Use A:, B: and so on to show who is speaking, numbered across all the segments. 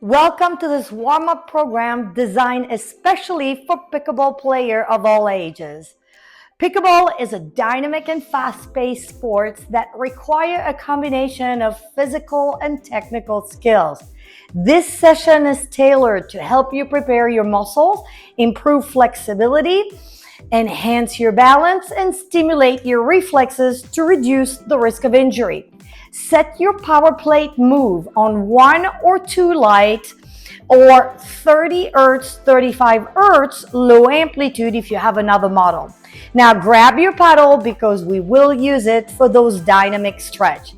A: Welcome to this warm-up program designed especially for pickleball players of all ages. Pickleball is a dynamic and fast-paced sport that require a combination of physical and technical skills. This session is tailored to help you prepare your muscles, improve flexibility, enhance your balance, and stimulate your reflexes to reduce the risk of injury. Set your power plate move on 1 or 2 light or 30 Hertz, 35 Hertz low amplitude if you have another model. Now grab your paddle because we will use it for those dynamic stretch.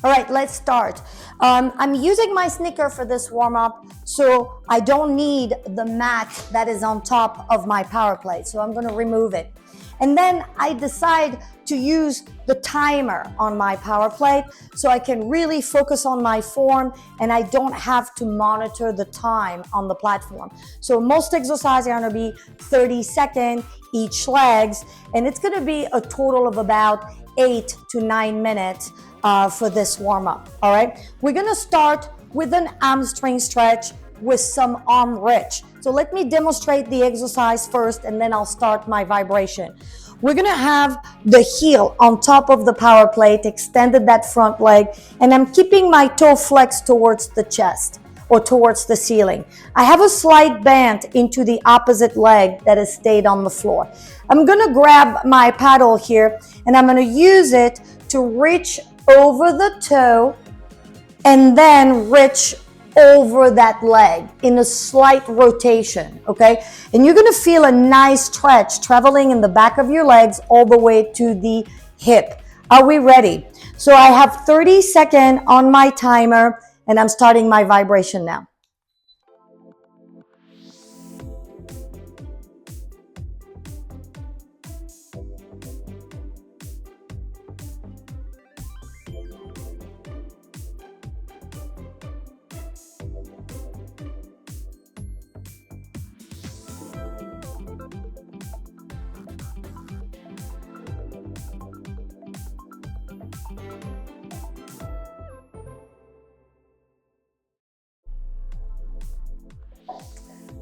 A: All right, let's start. I'm using my sneaker for this warm-up, so I don't need the mat that is on top of my power plate. So I'm going to remove it. And then I decide to use the timer on my power plate so I can really focus on my form and I don't have to monitor the time on the platform. So most exercises are going to be 30 seconds each legs, and it's going to be a total of about 8 to 9 minutes for this warm-up. All right, we're going to start with an hamstring stretch with some arm reach. So let me demonstrate the exercise first and then I'll start my vibration. We're going to have the heel on top of the power plate, extended that front leg, and I'm keeping my toe flexed towards the chest or towards the ceiling. I have a slight bend into the opposite leg that has stayed on the floor. I'm going to grab my paddle here and I'm going to use it to reach over the toe and then reach over that leg in a slight rotation, okay? And you're gonna feel a nice stretch traveling in the back of your legs all the way to the hip. Are we ready? So I have 30 seconds on my timer and I'm starting my vibration now.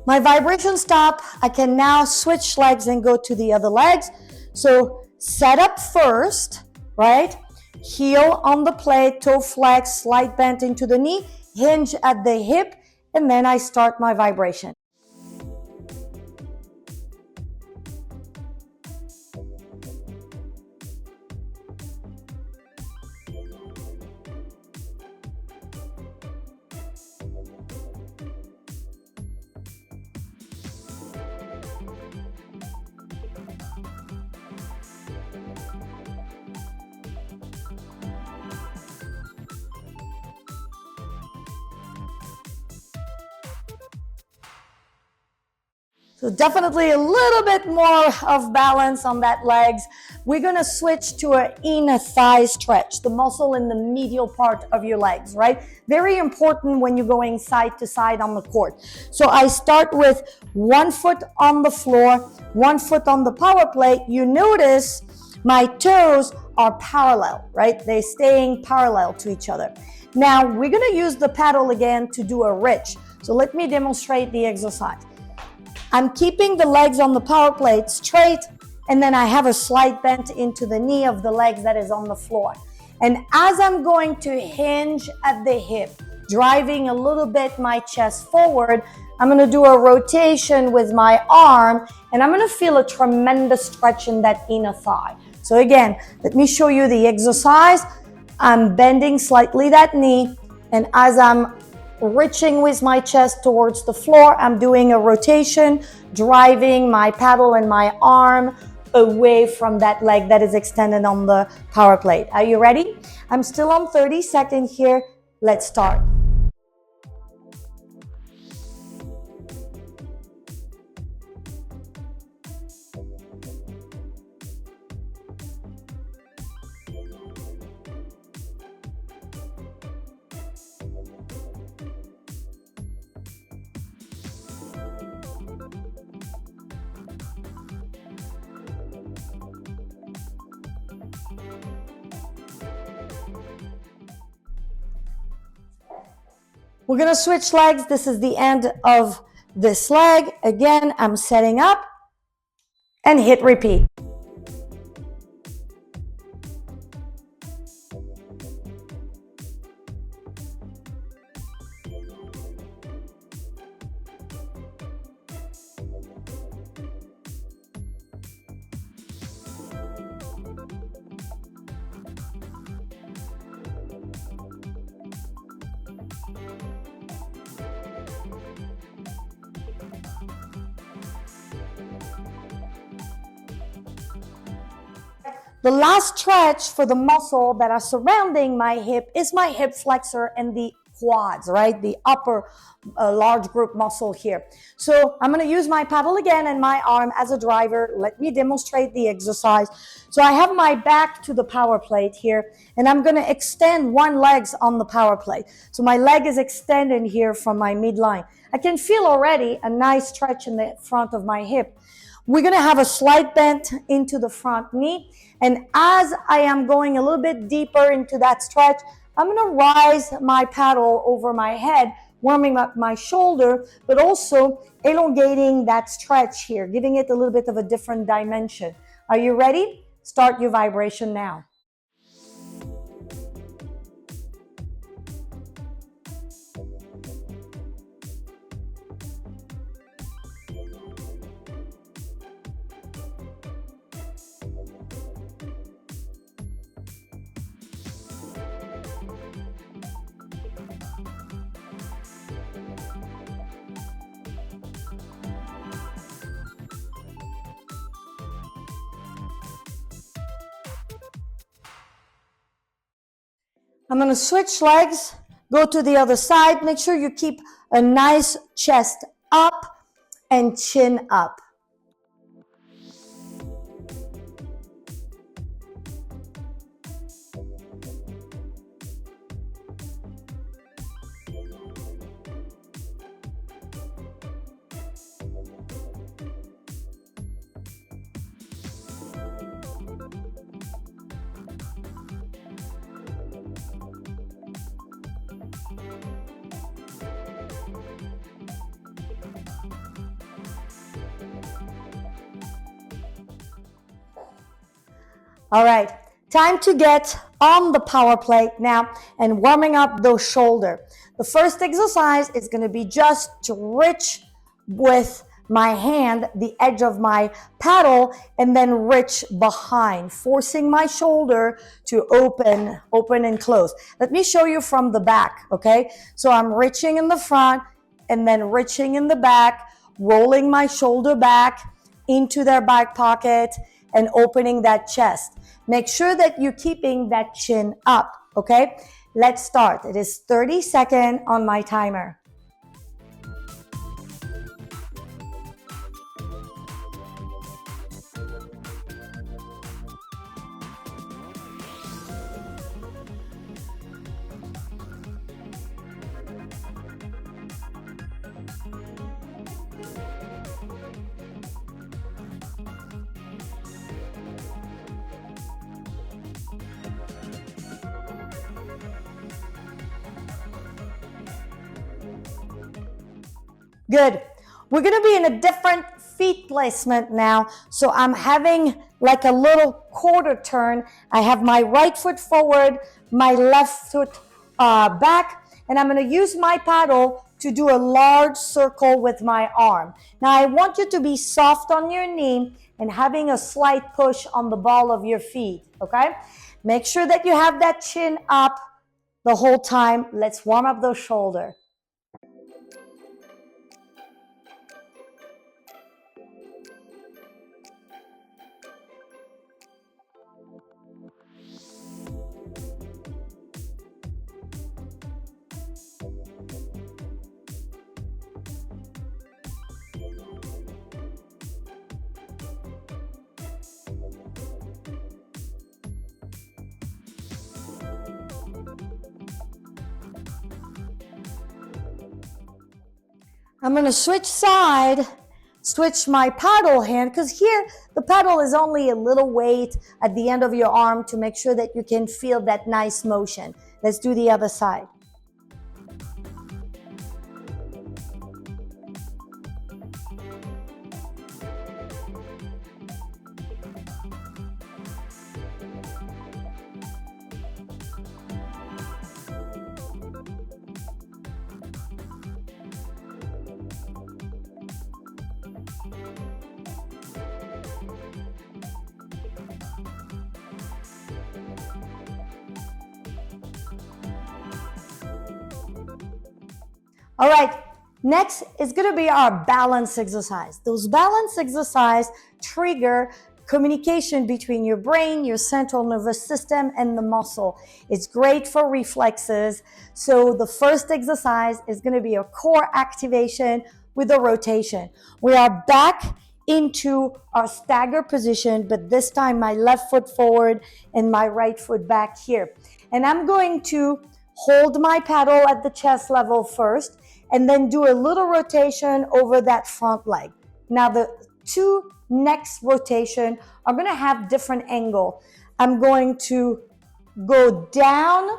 A: My vibration stop, I can now switch legs and go to the other legs. So set up first, right? Heel on the plate, toe flex, slight bend into the knee, hinge at the hip, and then I start my vibration. So definitely a little bit more of balance on that legs. We're gonna switch to an inner thigh stretch, the muscle in the medial part of your legs, right? Very important when you're going side to side on the court. So I start with 1 foot on the floor, 1 foot on the power plate. You notice my toes are parallel, right? They're staying parallel to each other. Now we're gonna use the paddle again to do a reach. So let me demonstrate the exercise. I'm keeping the legs on the power plate straight, and then I have a slight bend into the knee of the legs that is on the floor. And as I'm going to hinge at the hip, driving a little bit my chest forward, I'm going to do a rotation with my arm, and I'm going to feel a tremendous stretch in that inner thigh. So again, let me show you the exercise. I'm bending slightly that knee, and as I'm reaching with my chest towards the floor, I'm doing a rotation, driving my paddle and my arm away from that leg that is extended on the power plate. Are you ready? I'm still on 30 seconds here. Let's start. We're gonna switch legs. This is the end of this leg. Again, I'm setting up and hit repeat. The last stretch for the muscle that are surrounding my hip is my hip flexor and the quads, right? The upper large group muscle here. So I'm going to use my paddle again and my arm as a driver. Let me demonstrate the exercise. So I have my back to the power plate here, and I'm going to extend one leg on the power plate. So my leg is extended here from my midline. I can feel already a nice stretch in the front of my hip. We're going to have a slight bend into the front knee. And as I am going a little bit deeper into that stretch, I'm going to rise my paddle over my head, warming up my shoulder, but also elongating that stretch here, giving it a little bit of a different dimension. Are you ready? Start your vibration now. I'm going to switch legs, go to the other side. Make sure you keep a nice chest up and chin up. All right, time to get on the power plate now and warming up those shoulders. The first exercise is going to be just to reach with my hand, the edge of my paddle, and then reach behind, forcing my shoulder to open and close. Let me show you from the back, okay? So I'm reaching in the front and then reaching in the back, rolling my shoulder back into their back pocket and opening that chest. Make sure that you're keeping that chin up, okay? Let's start. It is 30 seconds on my timer. Good. We're going to be in a different feet placement now. So I'm having like a little quarter turn. I have my right foot forward, my left foot back, and I'm going to use my paddle to do a large circle with my arm. Now I want you to be soft on your knee and having a slight push on the ball of your feet, okay? Make sure that you have that chin up the whole time. Let's warm up those shoulders. I'm going to switch side, switch my paddle hand, because here the paddle is only a little weight at the end of your arm to make sure that you can feel that nice motion. Let's do the other side. All right, next is going to be our balance exercise. Those balance exercise trigger communication between your brain, your central nervous system, and the muscle. It's great for reflexes. So the first exercise is going to be a core activation with a rotation. We are back into our stagger position, but this time my left foot forward and my right foot back here. And I'm going to hold my paddle at the chest level first, and then do a little rotation over that front leg. Now the two next rotation are going to have different angle. I'm going to go down,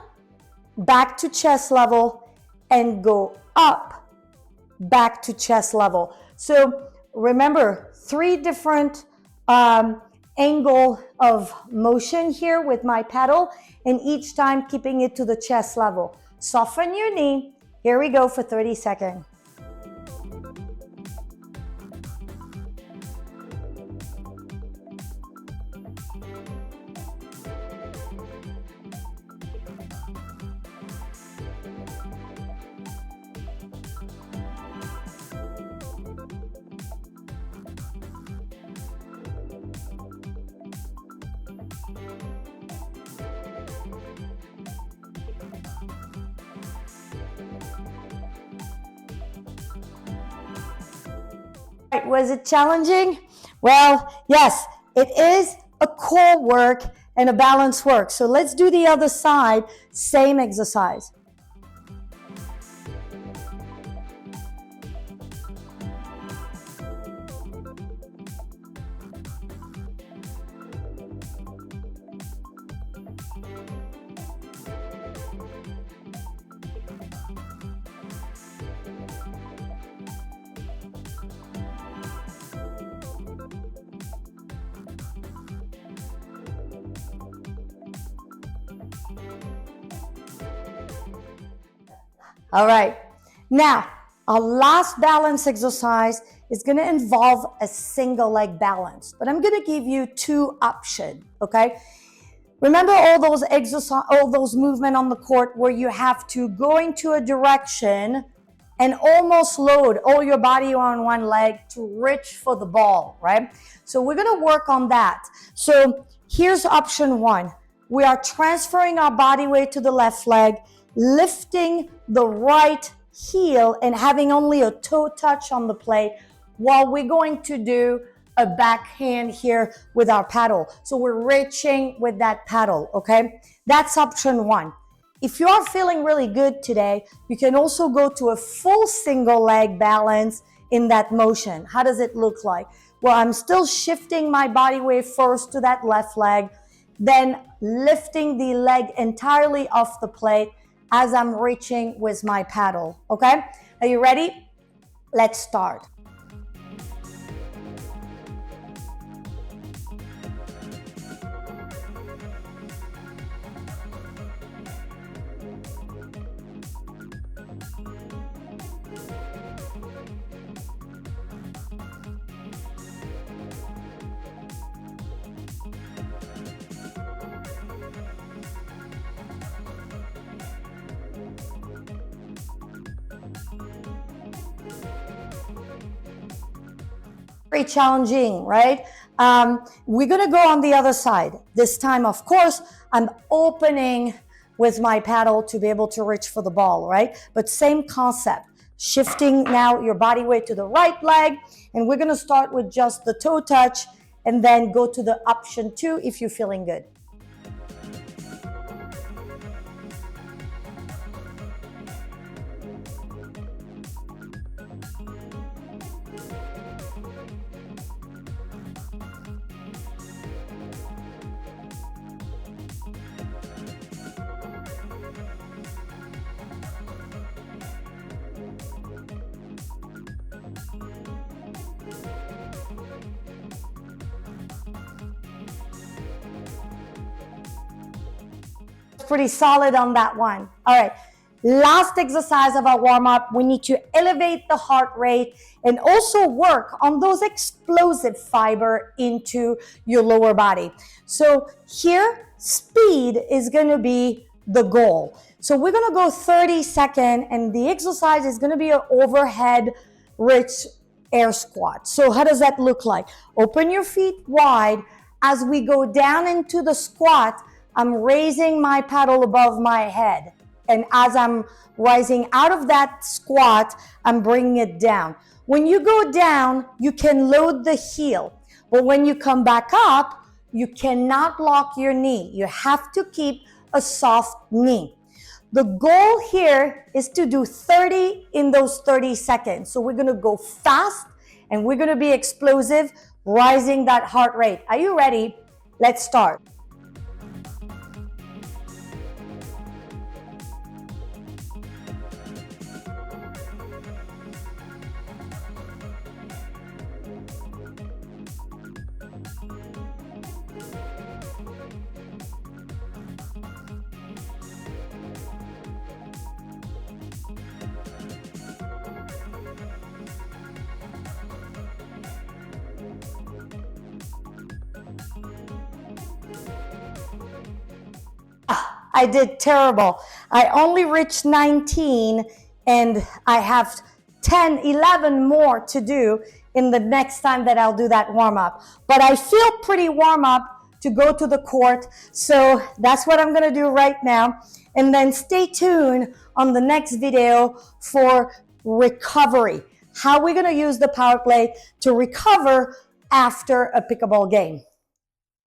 A: back to chest level, and go up, back to chest level. So remember, 3 different angle of motion here with my paddle, and each time keeping it to the chest level. Soften your knee. Here we go for 30 seconds. Was it challenging? Well, yes, it is a core work and a balance work. So let's do the other side, same exercise. All right, now our last balance exercise is going to involve a single leg balance, but I'm going to give you 2 options, okay? Remember all those exercise, all those movement on the court where you have to go into a direction and almost load all your body on one leg to reach for the ball, right? So we're going to work on that. So here's option 1. We are transferring our body weight to the left leg, lifting the right heel and having only a toe touch on the plate while we're going to do a backhand here with our paddle. So we're reaching with that paddle, okay? That's option 1. If you are feeling really good today, you can also go to a full single leg balance in that motion. How does it look like? Well, I'm still shifting my body weight first to that left leg, then lifting the leg entirely off the plate as I'm reaching with my paddle, okay? Are you ready? Let's start. Very challenging, right? We're gonna go on the other side. This time, of course, I'm opening with my paddle to be able to reach for the ball, right? But same concept, shifting now your body weight to the right leg, and we're gonna start with just the toe touch and then go to the option 2 if you're feeling good. Pretty solid on that one. All right, last exercise of our warm-up, we need to elevate the heart rate and also work on those explosive fiber into your lower body. So here, speed is going to be the goal. So we're gonna go 30 seconds, and the exercise is gonna be an overhead rich air squat. So how does that look like? Open your feet wide. As we go down into the squat, I'm raising my paddle above my head. And as I'm rising out of that squat, I'm bringing it down. When you go down, you can load the heel. But when you come back up, you cannot lock your knee. You have to keep a soft knee. The goal here is to do 30 in those 30 seconds. So we're gonna go fast and we're gonna be explosive, rising that heart rate. Are you ready? Let's start. I did terrible. I only reached 19 and I have 10, 11 more to do in the next time that I'll do that warm up. But I feel pretty warm up to go to the court. So that's what I'm gonna do right now. And then stay tuned on the next video for recovery. How we're gonna use the power plate to recover after a pickleball game.